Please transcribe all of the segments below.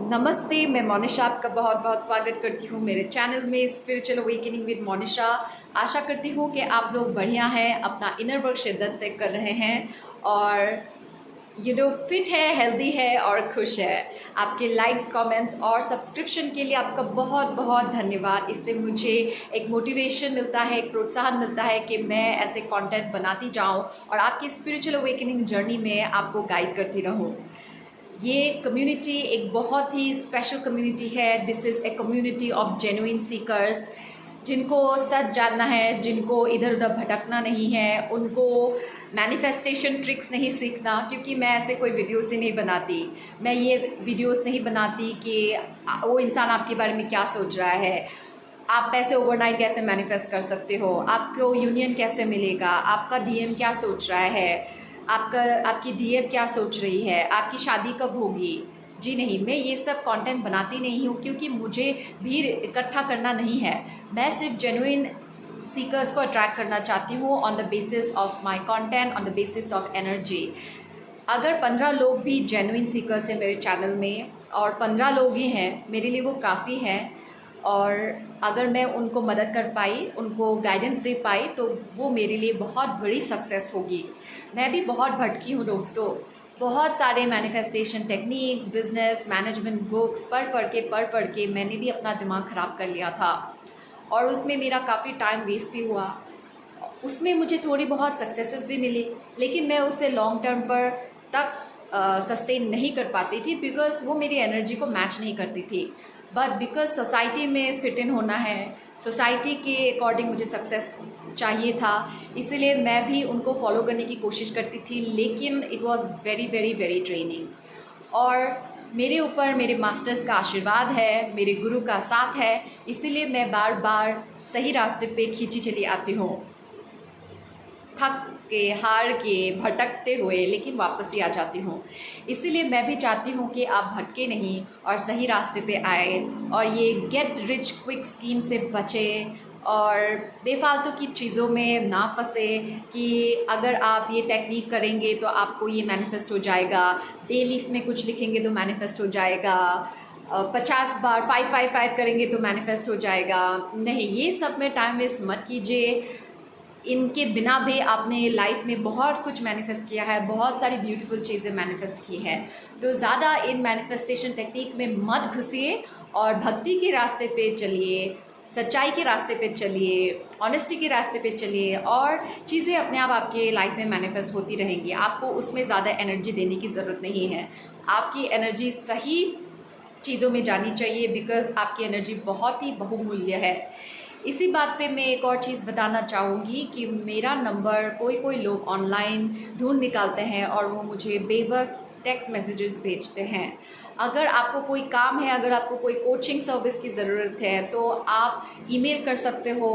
नमस्ते, मैं मोनिशा आपका बहुत बहुत स्वागत करती हूँ मेरे चैनल में स्पिरिचुअल अवेकनिंग विद मोनिशा। आशा करती हूँ कि आप लोग बढ़िया हैं, अपना इनर वर्क शिद्दत से कर रहे हैं और फिट है, हेल्दी है और खुश है। आपके लाइक्स, कमेंट्स और सब्सक्रिप्शन के लिए आपका बहुत बहुत धन्यवाद। इससे मुझे एक मोटिवेशन मिलता है, एक प्रोत्साहन मिलता है कि मैं ऐसे कंटेंट बनाती जाऊँ और आपकी स्पिरिचुअल अवेकनिंग जर्नी में आपको गाइड करती रहूँ। ये कम्युनिटी एक बहुत ही स्पेशल कम्युनिटी है। This is a community of genuine seekers, जिनको सच जानना है, जिनको इधर उधर भटकना नहीं है, उनको मैनिफेस्टेशन ट्रिक्स नहीं सीखना। क्योंकि मैं ऐसे कोई वीडियोस ही नहीं बनाती, मैं ये वीडियोस नहीं बनाती कि वो इंसान आपके बारे में क्या सोच रहा है, आप पैसे ओवरनाइट कैसे मैनिफेस्ट कर सकते हो, आपको यूनियन कैसे मिलेगा, आपका डीएम क्या सोच रहा है, आपकी डीएफ क्या सोच रही है, आपकी शादी कब होगी। जी नहीं, मैं ये सब कंटेंट बनाती नहीं हूँ क्योंकि मुझे भीड़ इकट्ठा करना नहीं है। मैं सिर्फ जेन्युइन सीकर्स को अट्रैक्ट करना चाहती हूँ on the basis of my content, on the basis of energy. अगर 15 लोग भी जेन्युइन सीकर्स हैं मेरे चैनल में और 15 लोग ही हैं, मेरे लिए वो काफ़ी है। और अगर मैं उनको मदद कर पाई, उनको गाइडेंस दे पाई, तो वो मेरे लिए बहुत बड़ी सक्सेस होगी। मैं भी बहुत भटकी हूँ दोस्तों, बहुत सारे manifestation techniques, business management books पढ़ के मैंने भी अपना दिमाग ख़राब कर लिया था और उसमें मेरा काफ़ी टाइम वेस्ट भी हुआ। उसमें मुझे थोड़ी बहुत सक्सेसेस भी मिली, लेकिन मैं उसे लॉन्ग टर्म पर तक सस्टेन नहीं कर पाती थी बिकॉज़ वो मेरी एनर्जी को मैच नहीं करती थी। बट बिकॉज सोसाइटी में फिट इन होना है, सोसाइटी के अकॉर्डिंग मुझे सक्सेस चाहिए था, इसीलिए मैं भी उनको फॉलो करने की कोशिश करती थी। लेकिन it was very very very draining और मेरे ऊपर मेरे मास्टर्स का आशीर्वाद है, मेरे गुरु का साथ है, इसीलिए मैं बार बार सही रास्ते पे खींची चली आती हूँ, थक के, हार के, भटकते हुए, लेकिन वापस ही आ जाती हूँ। इसीलिए मैं भी चाहती हूँ कि आप भटके नहीं और सही रास्ते पे आए और ये गेट रिच क्विक स्कीम से बचे और बेफालतू की चीज़ों में ना फंसे कि अगर आप ये टेक्निक करेंगे तो आपको ये मैनिफेस्ट हो जाएगा, डे लीफ में कुछ लिखेंगे तो मैनिफेस्ट हो जाएगा, 50 बार 555 करेंगे तो मैनिफेस्ट हो जाएगा। नहीं, ये सब में टाइम वेस्ट मत कीजिए। इनके बिना भी आपने लाइफ में बहुत कुछ मैनिफेस्ट किया है, बहुत सारी ब्यूटीफुल चीज़ें मैनिफेस्ट की है। तो ज़्यादा इन मैनिफेस्टेशन टेक्निक में मत घुसिए और भक्ति के रास्ते पे चलिए, सच्चाई के रास्ते पे चलिए, ऑनेस्टी के रास्ते पे चलिए और चीज़ें अपने आप आपके लाइफ में मैनिफेस्ट होती रहेंगी। आपको उसमें ज़्यादा एनर्जी देने की ज़रूरत नहीं है। आपकी एनर्जी सही चीज़ों में जानी चाहिए बिकॉज़ आपकी एनर्जी बहुत ही बहुमूल्य है। इसी बात पे मैं एक और चीज़ बताना चाहूँगी कि मेरा नंबर कोई लोग ऑनलाइन ढूंढ निकालते हैं और वो मुझे बेवक टेक्स्ट मैसेजेस भेजते हैं। अगर आपको कोई काम है, अगर आपको कोई कोचिंग सर्विस की ज़रूरत है तो आप ईमेल कर सकते हो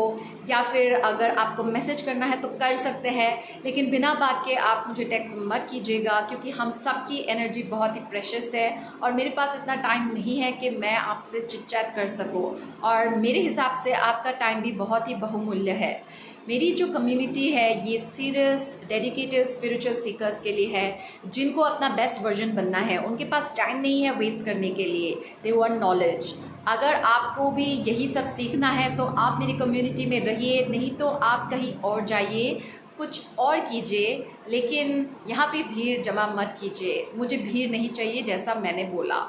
या फिर अगर आपको मैसेज करना है तो कर सकते हैं, लेकिन बिना बात के आप मुझे टेक्स्ट मत कीजिएगा क्योंकि हम सबकी एनर्जी बहुत ही प्रेशियस है और मेरे पास इतना टाइम नहीं है कि मैं आपसे चिट चैट कर सकूँ और मेरे हिसाब से आपका टाइम भी बहुत ही बहुमूल्य है। मेरी जो कम्युनिटी है ये सीरियस डेडिकेटेड स्पिरिचुअल सीकर्स के लिए है, जिनको अपना बेस्ट वर्जन बनना है। उनके पास टाइम नहीं है वेस्ट करने के लिए, दे वांट नॉलेज। अगर आपको भी यही सब सीखना है तो आप मेरी कम्युनिटी में रहिए, नहीं तो आप कहीं और जाइए, कुछ और कीजिए, लेकिन यहाँ पे भीड़ जमा मत कीजिए। मुझे भीड़ नहीं चाहिए, जैसा मैंने बोला।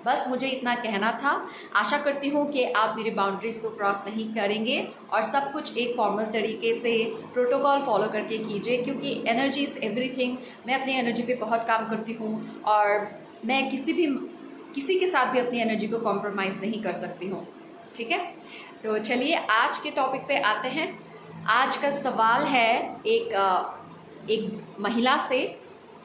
बस मुझे इतना कहना था। आशा करती हूँ कि आप मेरी बाउंड्रीज़ को क्रॉस नहीं करेंगे और सब कुछ एक फॉर्मल तरीके से प्रोटोकॉल फॉलो करके कीजिए क्योंकि एनर्जी इज़ एवरीथिंग। मैं अपनी एनर्जी पे बहुत काम करती हूँ और मैं किसी के साथ भी अपनी एनर्जी को कॉम्प्रोमाइज़ नहीं कर सकती हूँ। ठीक है, तो चलिए आज के टॉपिक पे आते हैं। आज का सवाल है एक महिला से,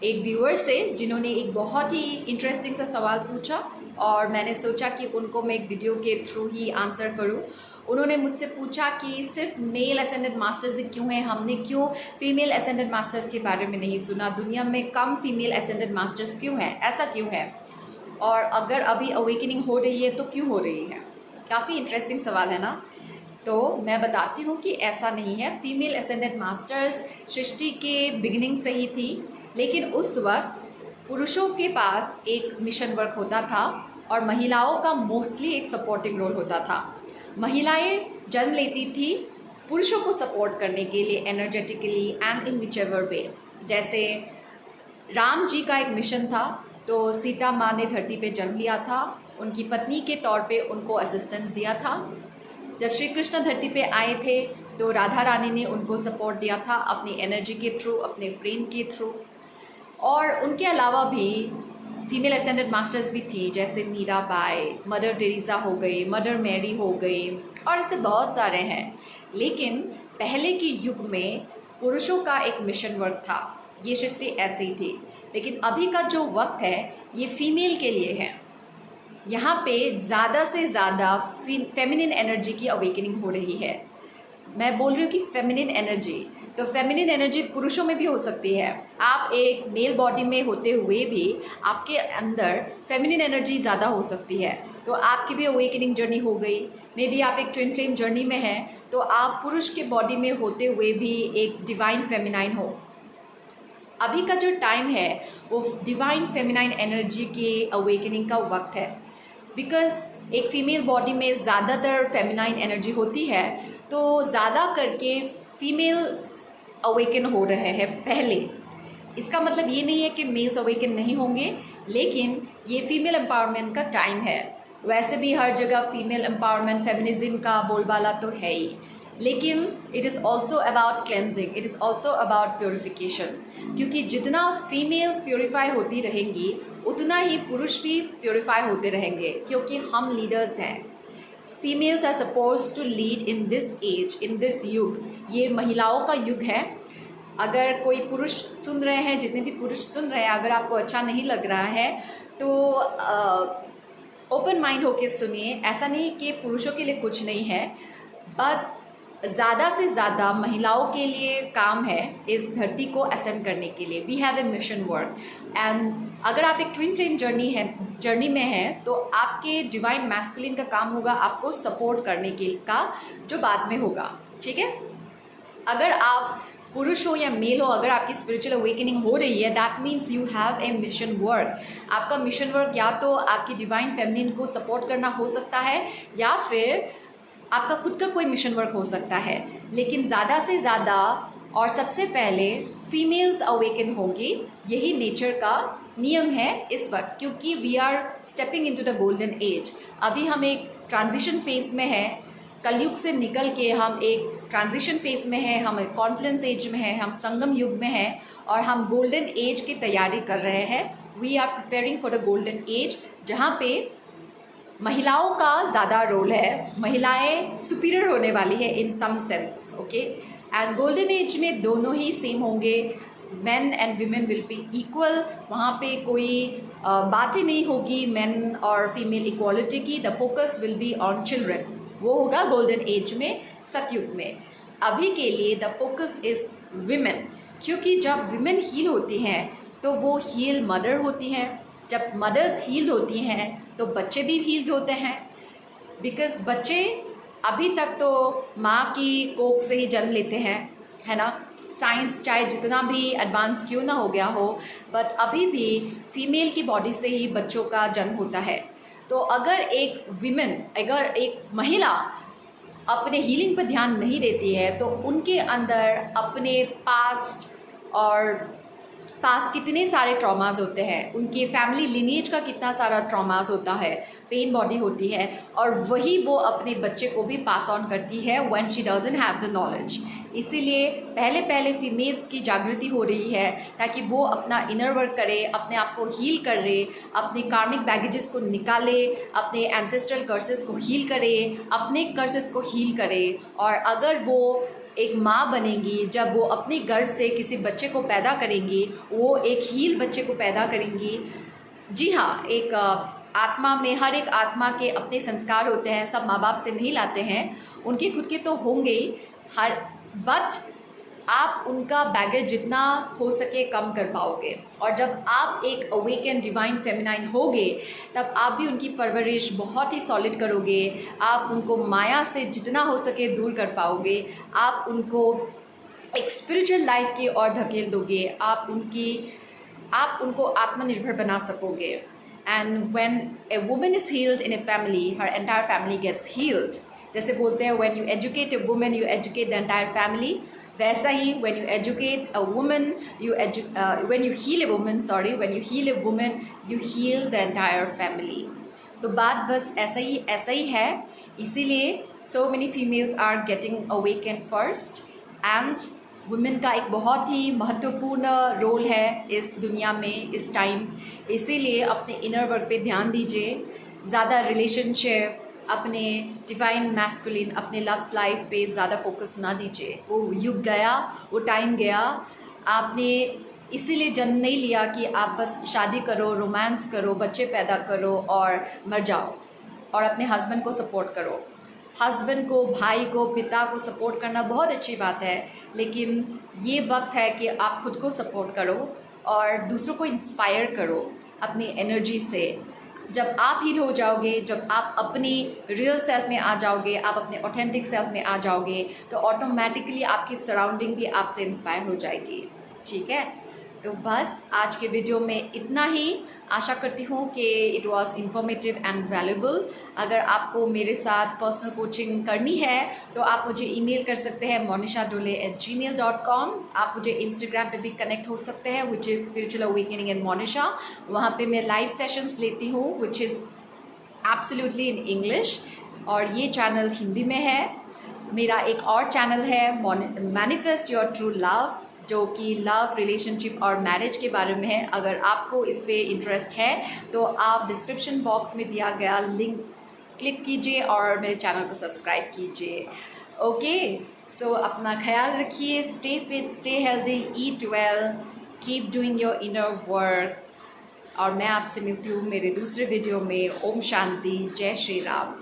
एक व्यूअर से, जिन्होंने एक बहुत ही इंटरेस्टिंग सा सवाल पूछा और मैंने सोचा कि उनको मैं एक वीडियो के थ्रू ही आंसर करूं। उन्होंने मुझसे पूछा कि सिर्फ मेल असेंडेड मास्टर्स क्यों हैं, हमने क्यों फीमेल असेंडेड मास्टर्स के बारे में नहीं सुना, दुनिया में कम फीमेल असेंडेड मास्टर्स क्यों हैं, ऐसा क्यों है, और अगर अभी अवेकनिंग हो रही है तो क्यों हो रही है। काफ़ी इंटरेस्टिंग सवाल है ना। तो मैं बताती हूँ कि ऐसा नहीं है। फीमेल असेंडेड मास्टर्स सृष्टि के बिगिनिंग से ही थी, लेकिन उस वक्त पुरुषों के पास एक मिशन वर्क होता था और महिलाओं का मोस्टली एक सपोर्टिंग रोल होता था। महिलाएं जन्म लेती थी पुरुषों को सपोर्ट करने के लिए energetically and in which ever वे। जैसे राम जी का एक मिशन था, तो सीता माँ ने धरती पे जन्म लिया था, उनकी पत्नी के तौर पे उनको असिस्टेंस दिया था। जब श्री कृष्ण धरती पे आए थे तो राधा रानी ने उनको सपोर्ट दिया था अपनी एनर्जी के थ्रू, अपने प्रेम के थ्रू। और उनके अलावा भी फीमेल असेंडेड मास्टर्स भी थी, जैसे मीराबाई, मदर टेरेसा हो गई, मदर मैरी हो गई, और ऐसे बहुत सारे हैं। लेकिन पहले के युग में पुरुषों का एक मिशन वर्क था, ये सृष्टि ऐसे ही थी। लेकिन अभी का जो वक्त है ये फीमेल के लिए है। यहाँ पे ज़्यादा से ज़्यादा फेमिनिन एनर्जी की अवेकनिंग हो रही है। मैं बोल रही हूँ कि फेमिनिन एनर्जी, तो फेमिनिन एनर्जी पुरुषों में भी हो सकती है। आप एक मेल बॉडी में होते हुए भी आपके अंदर फेमिनिन एनर्जी ज़्यादा हो सकती है, तो आपकी भी अवेकनिंग जर्नी हो गई। मे बी आप एक ट्विन फ्लेम जर्नी में हैं, तो आप पुरुष के बॉडी में होते हुए भी एक डिवाइन फेमिनाइन हो। अभी का जो टाइम है वो डिवाइन फेमिनाइन एनर्जी के अवेकनिंग का वक्त है। बिकॉज एक फीमेल बॉडी में ज़्यादातर फेमिनाइन एनर्जी होती है, तो ज़्यादा करके फीमेल्स अवेकन हो रहे हैं पहले। इसका मतलब ये नहीं है कि मेल्स अवेकन नहीं होंगे, लेकिन ये फीमेल एम्पावरमेंट का टाइम है। वैसे भी हर जगह फीमेल एम्पावरमेंट, फेमिनिज्म का बोलबाला तो है ही, लेकिन it is also about cleansing, it is also about purification. क्योंकि जितना फीमेल्स प्योरीफाई होती रहेंगी उतना ही पुरुष भी प्योरीफाई होते रहेंगे, क्योंकि हम लीडर्स हैं। Females are suppose to lead in this age, in this युग। ये महिलाओं का युग है। अगर कोई पुरुष सुन रहे हैं, जितने भी पुरुष सुन रहे हैं, अगर आपको अच्छा नहीं लग रहा है तो ओपन माइंड होके सुनिए। ऐसा नहीं कि पुरुषों के लिए कुछ नहीं है, बट ज़्यादा से ज़्यादा महिलाओं के लिए काम है इस धरती को असेंड करने के लिए। We have a mission work. And अगर आप एक ट्विन फ्लेम जर्नी में हैं, तो आपके डिवाइन मैस्कुलिन का काम होगा आपको सपोर्ट करने के का, जो बाद में होगा। ठीक है, अगर आप पुरुष हो या मेल हो, अगर आपकी स्पिरिचुअल अवेकनिंग हो रही है, that means you have a mission work. आपका मिशन वर्क या तो आपकी डिवाइन फेमिनिन को सपोर्ट करना हो सकता है, या फिर आपका खुद का कोई मिशन वर्क हो सकता है। लेकिन ज़्यादा से ज़्यादा और सबसे पहले फीमेल्स अवेकन होंगी, यही नेचर का नियम है इस वक्त, क्योंकि we are stepping into the golden age. अभी हम एक ट्रांजिशन फेज में हैं, कलयुग से निकल के हम एक ट्रांजिशन फेज में हैं, हम एक कॉन्फ्लुएंस एज में हैं, हम संगम युग में हैं, और हम गोल्डन एज की तैयारी कर रहे हैं। We are preparing for the golden age, जहाँ पे महिलाओं का ज़्यादा रोल है। महिलाएं सुपीरियर होने वाली है in some sense, okay. And golden age में दोनों ही सेम होंगे, men and women will be equal. वहाँ पे कोई बात ही नहीं होगी मेन और फीमेल इक्वालिटी की। The focus will be on children, वो होगा गोल्डन एज में, सतयुग में। अभी के लिए द फोकस इज़ विमेन, क्योंकि जब विमेन हील होती हैं तो वो हील मदर होती हैं। जब मदर्स हील होती हैं तो बच्चे भी हील होते हैं। बिकॉज बच्चे अभी तक तो माँ की कोख से ही जन्म लेते हैं, है ना। साइंस चाहे जितना भी एडवांस क्यों ना हो गया हो, बट अभी भी फीमेल की बॉडी से ही बच्चों का जन्म होता है। तो अगर एक विमेन, अगर एक महिला अपने हीलिंग पर ध्यान नहीं देती है, तो उनके अंदर अपने पास्ट कितने सारे ट्रॉमास होते हैं, उनके फैमिली लिनिएज का कितना सारा ट्रॉमास होता है, पेन बॉडी होती है, और वही वो अपने बच्चे को भी पास ऑन करती है when she doesn't have the knowledge. इसीलिए पहले फीमेल्स की जागृति हो रही है, ताकि वो अपना इनर वर्क करे, अपने आप को हील करे, अपने कार्मिक बैगेजेस को निकाले, अपने एंसेस्ट्रल कर्सेस को हील करे, अपने कर्सेस को हील करे। और अगर वो एक माँ बनेंगी, जब वो अपने गर्भ से किसी बच्चे को पैदा करेंगी, वो एक हील बच्चे को पैदा करेंगी। जी हाँ, एक आत्मा में, हर एक आत्मा के अपने संस्कार होते हैं, सब माँ बाप से नहीं लाते हैं, उनके खुद के तो होंगे ही, बट आप उनका बैगेज जितना हो सके कम कर पाओगे। और जब आप एक अवेकन डिवाइन फेमिनाइन होगे, तब आप भी उनकी परवरिश बहुत ही सॉलिड करोगे। आप उनको माया से जितना हो सके दूर कर पाओगे। आप उनको एक स्पिरिचुअल लाइफ की ओर धकेल दोगे। आप उनको आत्मनिर्भर बना सकोगे। And when a woman is healed in a family, her entire family gets healed. जैसे बोलते हैं when you educate a woman, you educate the entire family. वैसा ही when you educate a woman, when you heal a woman, when you heal a woman, you heal the entire family. तो बात बस ऐसा ही है. इसीलिए so many females are getting awakened first, and women का एक बहुत ही महत्वपूर्ण रोल है इस दुनिया में इस टाइम. इसीलिए अपने इनर वर्क पे ध्यान दीजिए. ज़्यादा रिलेशनशिप, अपने डिवाइन मैस्कुलिन, अपने लव्स लाइफ पे ज़्यादा फोकस ना दीजिए. वो युग गया, वो टाइम गया. आपने इसीलिए जन्म नहीं लिया कि आप बस शादी करो, रोमांस करो, बच्चे पैदा करो और मर जाओ, और अपने हस्बैंड को सपोर्ट करो. हस्बैंड को, भाई को, पिता को सपोर्ट करना बहुत अच्छी बात है, लेकिन ये वक्त है कि आप खुद को सपोर्ट करो और दूसरों को इंस्पायर करो अपनी एनर्जी से. जब आप हील हो जाओगे, जब आप अपनी रियल सेल्फ में आ जाओगे, आप अपने ऑथेंटिक सेल्फ में आ जाओगे, तो ऑटोमेटिकली आपकी सराउंडिंग भी आपसे इंस्पायर हो जाएगी. ठीक है, तो बस आज के वीडियो में इतना ही. आशा करती हूँ कि it was informative and valuable. अगर आपको मेरे साथ पर्सनल कोचिंग करनी है तो आप मुझे ईमेल कर सकते हैं monisha.dole@gmail.com. आप मुझे इंस्टाग्राम पे भी कनेक्ट हो सकते हैं, विच इज़ स्पिरिचुअल अवेकनिंग इन मोनिशा. वहाँ पे मैं लाइव सेशंस लेती हूँ, which is absolutely in English, और ये चैनल हिंदी में है. मेरा एक और चैनल है मैनिफेस्ट योर ट्रू लव, जो कि लव, रिलेशनशिप और मैरिज के बारे में है. अगर आपको इस पे इंटरेस्ट है तो आप डिस्क्रिप्शन बॉक्स में दिया गया लिंक क्लिक कीजिए और मेरे चैनल को सब्सक्राइब कीजिए. ओके, सो अपना ख्याल रखिए. Stay fit, stay healthy, eat well, keep doing your inner work. और मैं आपसे मिलती हूँ मेरे दूसरे वीडियो में. ओम शांति, जय श्री राम.